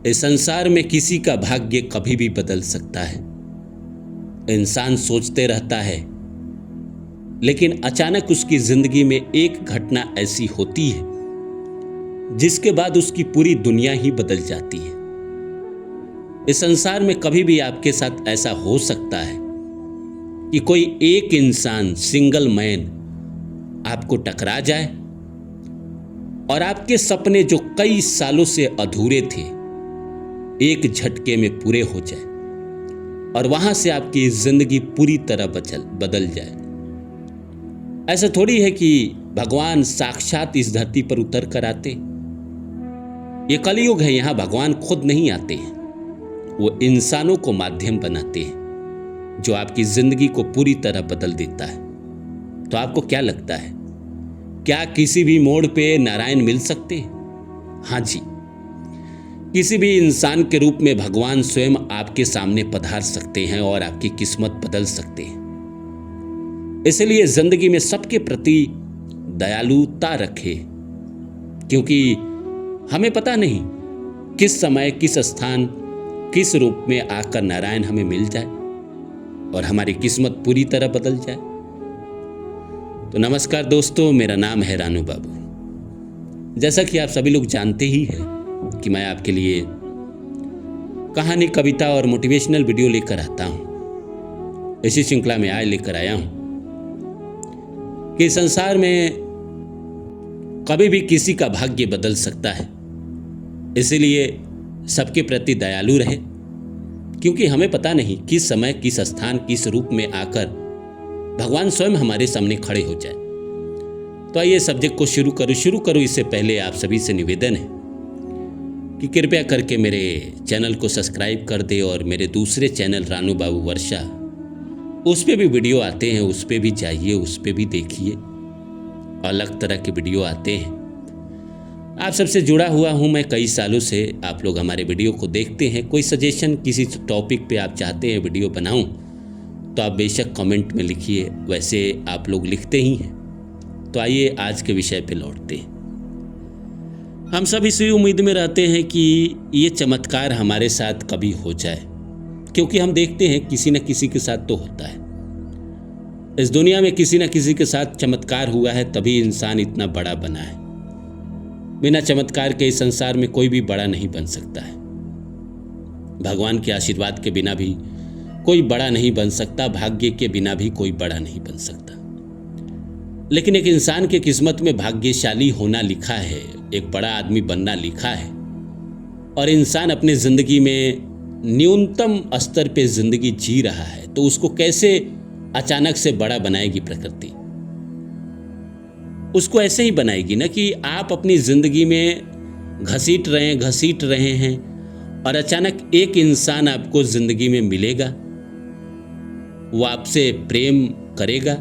इस संसार में किसी का भाग्य कभी भी बदल सकता है। इंसान सोचते रहता है, लेकिन अचानक उसकी जिंदगी में एक घटना ऐसी होती है जिसके बाद उसकी पूरी दुनिया ही बदल जाती है। इस संसार में कभी भी आपके साथ ऐसा हो सकता है कि कोई एक इंसान, सिंगल मैन, आपको टकरा जाए और आपके सपने जो कई सालों से अधूरे थे एक झटके में पूरे हो जाए और वहां से आपकी जिंदगी पूरी तरह बदल जाए। ऐसा थोड़ी है कि भगवान साक्षात इस धरती पर उतर कर आते। ये कलयुग है, यहां भगवान खुद नहीं आते हैं, वो इंसानों को माध्यम बनाते हैं जो आपकी जिंदगी को पूरी तरह बदल देता है। तो आपको क्या लगता है, क्या किसी भी मोड़ पे नारायण मिल सकते हैं? हाँ जी, किसी भी इंसान के रूप में भगवान स्वयं आपके सामने पधार सकते हैं और आपकी किस्मत बदल सकते हैं। इसलिए जिंदगी में सबके प्रति दयालुता रखें, क्योंकि हमें पता नहीं किस समय, किस स्थान, किस रूप में आकर नारायण हमें मिल जाए और हमारी किस्मत पूरी तरह बदल जाए। तो नमस्कार दोस्तों, मेरा नाम है रानू बाबू। जैसा कि आप सभी लोग जानते ही हैं कि मैं आपके लिए कहानी, कविता और मोटिवेशनल वीडियो लेकर आता हूं। इसी श्रृंखला में आज लेकर आया हूं कि संसार में कभी भी किसी का भाग्य बदल सकता है। इसलिए सबके प्रति दयालु रहे, क्योंकि हमें पता नहीं किस समय, किस स्थान, किस रूप में आकर भगवान स्वयं हमारे सामने खड़े हो जाए। तो आइए सब्जेक्ट को शुरू करूं। इससे पहले आप सभी से निवेदन है कि कृपया करके मेरे चैनल को सब्सक्राइब कर दे और मेरे दूसरे चैनल रानू बाबू वर्षा, उस पे भी वीडियो आते हैं, उस पे भी जाइए, उस पे भी देखिए। अलग तरह के वीडियो आते हैं। आप सबसे जुड़ा हुआ हूं मैं कई सालों से। आप लोग हमारे वीडियो को देखते हैं। कोई सजेशन, किसी टॉपिक पे आप चाहते हैं वीडियो बनाऊं तो आप बेशक कमेंट में लिखिए, वैसे आप लोग लिखते ही हैं। तो आइए आज के विषय पे लौटते हैं। हम सब इसी उम्मीद में रहते हैं कि ये चमत्कार हमारे साथ कभी हो जाए, क्योंकि हम देखते हैं किसी न किसी के साथ तो होता है। इस दुनिया में किसी न किसी के साथ चमत्कार हुआ है, तभी इंसान इतना बड़ा बना है। बिना चमत्कार के इस संसार में कोई भी बड़ा नहीं बन सकता है। भगवान के आशीर्वाद के बिना भी कोई बड़ा नहीं बन सकता, भाग्य के बिना भी कोई बड़ा नहीं बन सकता। लेकिन एक इंसान के किस्मत में भाग्यशाली होना लिखा है, एक बड़ा आदमी बनना लिखा है, और इंसान अपने जिंदगी में न्यूनतम स्तर पे जिंदगी जी रहा है, तो उसको कैसे अचानक से बड़ा बनाएगी प्रकृति? उसको ऐसे ही बनाएगी ना कि आप अपनी जिंदगी में घसीट रहे हैं और अचानक एक इंसान आपको जिंदगी में मिलेगा, वो आपसे प्रेम करेगा,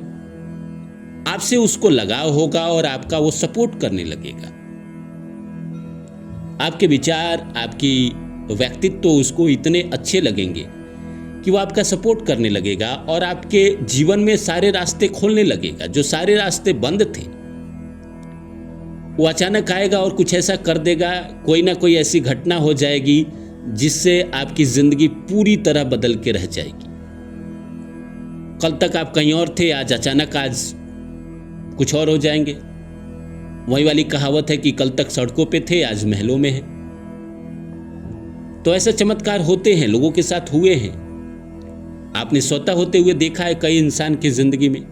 आपसे उसको लगाव होगा और आपका वो सपोर्ट करने लगेगा। आपके विचार, आपकी व्यक्तित्व उसको इतने अच्छे लगेंगे कि वो आपका सपोर्ट करने लगेगा और आपके जीवन में सारे रास्ते खोलने लगेगा। जो सारे रास्ते बंद थे वो अचानक आएगा और कुछ ऐसा कर देगा, कोई ना कोई ऐसी घटना हो जाएगी जिससे आपकी जिंदगी पूरी तरह बदल के रह जाएगी। कल तक आप कहीं और थे, आज अचानक आज कुछ और हो जाएंगे। वही वाली कहावत है कि कल तक सड़कों पे थे, आज महलों में है। तो ऐसे चमत्कार होते हैं, लोगों के साथ हुए हैं। आपने स्वतः होते हुए देखा है कई इंसान की जिंदगी में,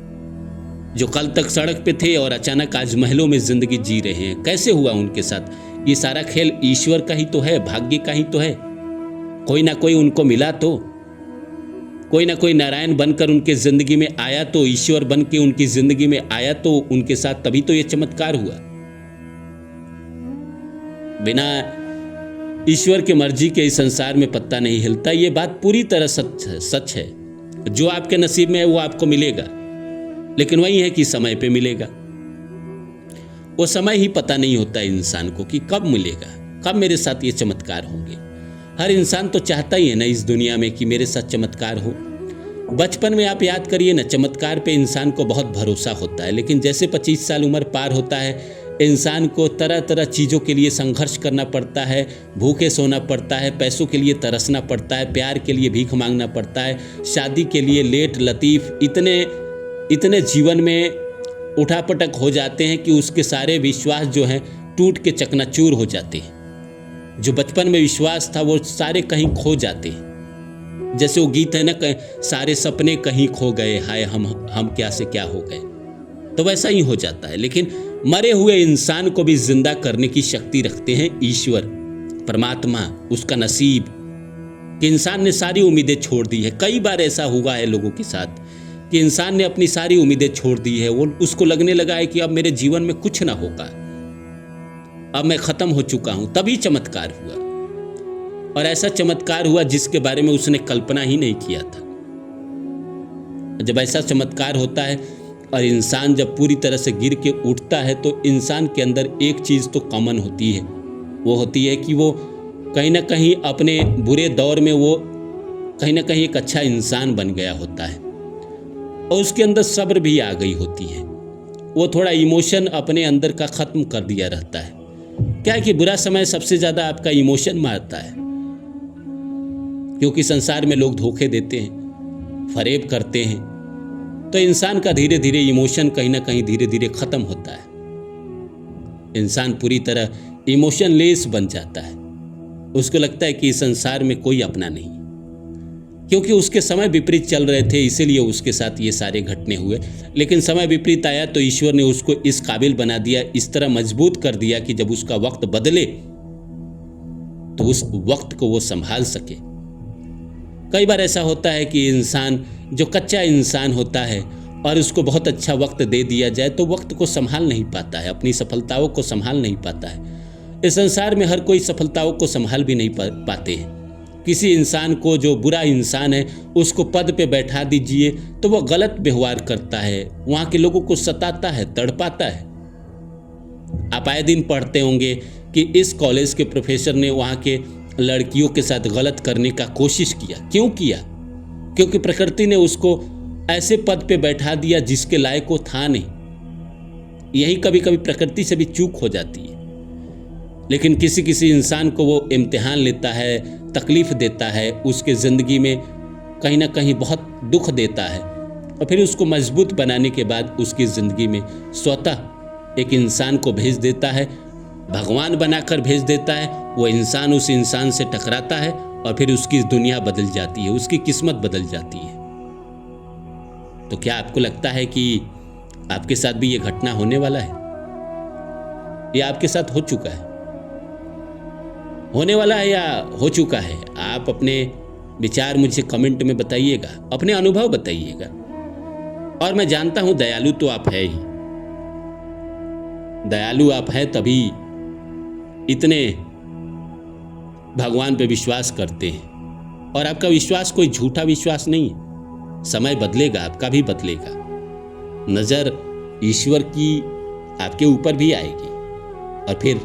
जो कल तक सड़क पे थे और अचानक आज महलों में जिंदगी जी रहे हैं। कैसे हुआ उनके साथ? ये सारा खेल ईश्वर का ही तो है, भाग्य का ही तो है। कोई ना कोई उनको मिला, तो कोई ना कोई नारायण बनकर उनके जिंदगी में आया, तो ईश्वर बन के उनकी जिंदगी में आया तो उनके साथ, तभी तो ये चमत्कार हुआ। बिना ईश्वर की मर्जी के इस संसार में पत्ता नहीं हिलता। ये बात पूरी तरह सच है। जो आपके नसीब में है वो आपको मिलेगा, लेकिन वही है कि समय पे मिलेगा। वो समय ही पता नहीं होता इंसान को कि कब मिलेगा, कब मेरे साथ ये चमत्कार होंगे। हर इंसान तो चाहता ही है ना इस दुनिया में कि मेरे साथ चमत्कार हो। बचपन में आप याद करिए ना, चमत्कार पे इंसान को बहुत भरोसा होता है, लेकिन जैसे 25 साल उम्र पार होता है इंसान को तरह तरह चीज़ों के लिए संघर्ष करना पड़ता है, भूखे सोना पड़ता है, पैसों के लिए तरसना पड़ता है, प्यार के लिए भीख मांगना पड़ता है, शादी के लिए लेट लतीफ़ इतने जीवन में उठापटक हो जाते हैं कि उसके सारे विश्वास जो हैं टूट के चकनाचूर हो जाते हैं। जो बचपन में विश्वास था वो सारे कहीं खो जाते हैं। जैसे वो गीत है ना, सारे सपने कहीं खो गए, हाय हम क्या से क्या हो गए, तो वैसा ही हो जाता है। लेकिन मरे हुए इंसान को भी जिंदा करने की शक्ति रखते हैं ईश्वर, परमात्मा, उसका नसीब, कि इंसान ने सारी उम्मीदें छोड़ दी है। कई बार ऐसा हुआ है लोगों के साथ कि इंसान ने अपनी सारी उम्मीदें छोड़ दी है, वो उसको लगने लगा है कि अब मेरे जीवन में कुछ ना होगा, अब मैं खत्म हो चुका हूं। तभी चमत्कार हुआ, और ऐसा चमत्कार हुआ जिसके बारे में उसने कल्पना ही नहीं किया था। जब ऐसा चमत्कार होता है और इंसान जब पूरी तरह से गिर के उठता है, तो इंसान के अंदर एक चीज़ तो कॉमन होती है, वो होती है कि वो कहीं ना कहीं अपने बुरे दौर में वो कहीं ना कहीं एक अच्छा इंसान बन गया होता है, और उसके अंदर सब्र भी आ गई होती है। वो थोड़ा इमोशन अपने अंदर का ख़त्म कर दिया रहता है। क्या है कि बुरा समय सबसे ज़्यादा आपका इमोशन मारता है, क्योंकि संसार में लोग धोखे देते हैं, फरेब करते हैं, तो इंसान का धीरे धीरे इमोशन कहीं ना कहीं धीरे धीरे ख़त्म होता है। इंसान पूरी तरह इमोशनलेस बन जाता है। उसको लगता है कि इस संसार में कोई अपना नहीं, क्योंकि उसके समय विपरीत चल रहे थे, इसीलिए उसके साथ ये सारे घटने हुए। लेकिन समय विपरीत आया तो ईश्वर ने उसको इस काबिल बना दिया, इस तरह मजबूत कर दिया कि जब उसका वक्त बदले तो उस वक्त को वो संभाल सके। कई बार ऐसा होता है कि इंसान जो कच्चा इंसान होता है और उसको बहुत अच्छा वक्त दे दिया जाए तो वक्त को संभाल नहीं पाता है, अपनी सफलताओं को संभाल नहीं पाता है। इस संसार में हर कोई सफलताओं को संभाल भी नहीं पाते हैं। किसी इंसान को, जो बुरा इंसान है, उसको पद पे बैठा दीजिए तो वह गलत व्यवहार करता है, वहाँ के लोगों को सताता है, तड़पाता है। आप आए दिन पढ़ते होंगे कि इस कॉलेज के प्रोफेसर ने वहाँ के लड़कियों के साथ गलत करने का कोशिश किया। क्यों किया? क्योंकि प्रकृति ने उसको ऐसे पद पे बैठा दिया जिसके लायक वो था नहीं। यही कभी कभी प्रकृति से भी चूक हो जाती है। लेकिन किसी किसी इंसान को वो इम्तिहान लेता है, तकलीफ देता है, उसके ज़िंदगी में कहीं ना कहीं बहुत दुख देता है, और फिर उसको मजबूत बनाने के बाद उसकी ज़िंदगी में स्वतः एक इंसान को भेज देता है, भगवान बनाकर भेज देता है। वो इंसान उस इंसान से टकराता है और फिर उसकी दुनिया बदल जाती है, उसकी किस्मत बदल जाती है। तो क्या आपको लगता है कि आपके साथ भी ये घटना होने वाला है? या आपके साथ हो चुका है, होने वाला है, या हो चुका है? आप अपने विचार मुझे कमेंट में बताइएगा, अपने अनुभव बताइएगा। और मैं जानता हूं दयालु तो आप है ही, दयालु आप है तभी इतने भगवान पे विश्वास करते हैं। और आपका विश्वास कोई झूठा विश्वास नहीं है। समय बदलेगा, आपका भी बदलेगा, नज़र ईश्वर की आपके ऊपर भी आएगी, और फिर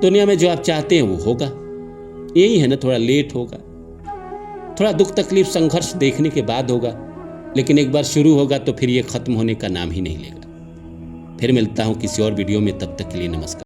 दुनिया में जो आप चाहते हैं वो होगा। यही है ना, थोड़ा लेट होगा, थोड़ा दुख तकलीफ संघर्ष देखने के बाद होगा, लेकिन एक बार शुरू होगा तो फिर ये ख़त्म होने का नाम ही नहीं लेगा। फिर मिलता हूँ किसी और वीडियो में, तब तक के लिए नमस्कार।